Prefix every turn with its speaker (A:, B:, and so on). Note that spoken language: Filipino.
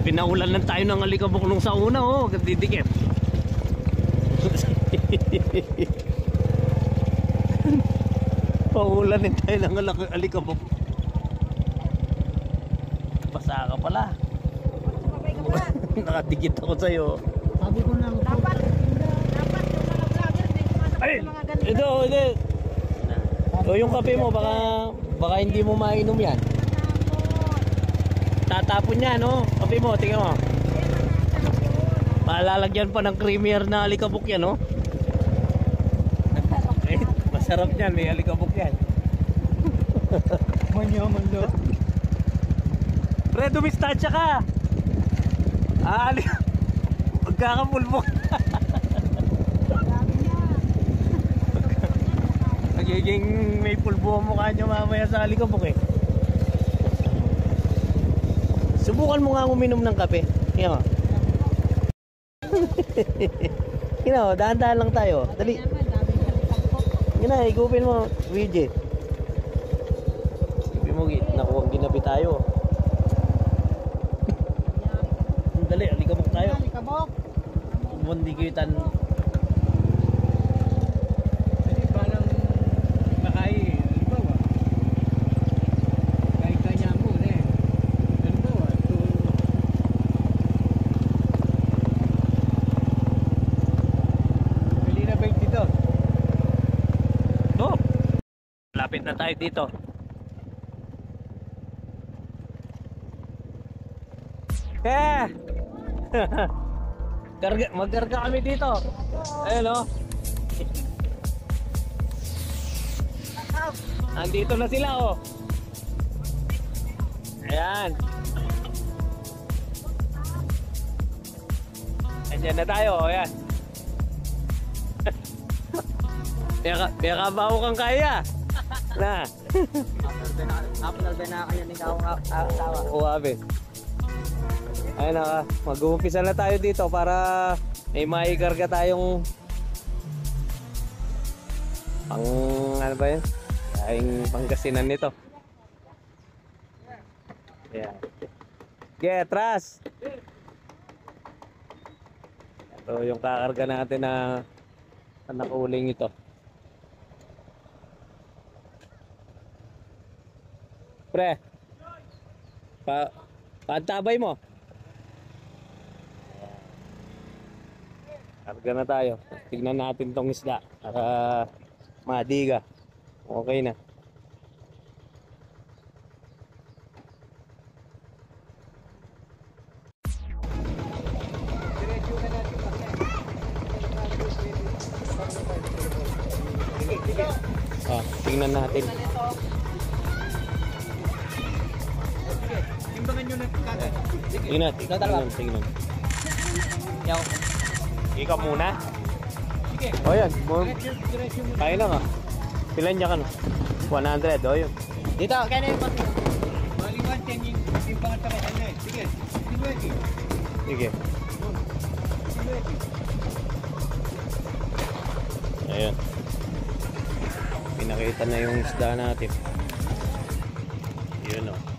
A: Pinaulan lang tayo ng alikabok nung sa una, oh, didikit. Paulan din tayo ng alikabok. Basa ka pala. Nakadikit ako sa'yo.
B: Sabi ko lang, dapat yung mga vlogger din
A: Ay,
B: mga ganito.
A: ito. O yung kape mo, baka hindi mo mainom yan. Tatapon yan, no? Kape mo, tingnan mo. Malalagyan pa ng creamier na alikabok yan, no? Masarap yan, may alikabok yan.
B: Manyaman lo.
A: Pre, dumistansya ka. Magkakapulbok. Nagiging may pulbo ang mukha nyo mamaya sa alikabok eh. Subukan mo nga uminom ng kape. Tingnan mo. Tingnan mo, dahan-dahan lang tayo. Dali. Tingnan na, igupin mo, widget. Igupin mo, nakuha, ginabi tayo. Dali, alikabok tayo.
B: Alikabok.
A: Bundikitan.
C: Jadi balang makai, bawa. Kaya mo ne. Dan bawa tu. Bili na ba dito?
A: Oh. Lapit na tayo dito. Magkarga kami dito. Ayun oh. Andito na sila oh. Ayan. Andyan na tayo oh, ayan. Baka baho kang kaya. Na.
B: Apple na kayo ni kawa.
A: Uwabe. Ayun na, mag-uumpisa na tayo dito para may maikarga tayong pang ano ba yun? Yung pangkasinan nito. Ayan. Get, Ras! Ito yung kakarga natin na nakuling ito. Pre, paantabay mo. Karga na tayo. Tignan natin tong isda para madiga. Okay na. Tingnan natin.
C: Timbangan nyo na kagad.
A: Tingnan.
B: Yaw.
A: Ikaw muna.
C: Sige.
A: O yan.
C: Diretso mo.
A: Kaya na nga. Pilan niya ka no? 100. O yun.
B: Dito, kaya na yung pati.
C: Bali 110 yung timbangan sa kanya. Sige. Sige.
A: Sige. Ayun. Pinakita na yung isda natin. Yun o.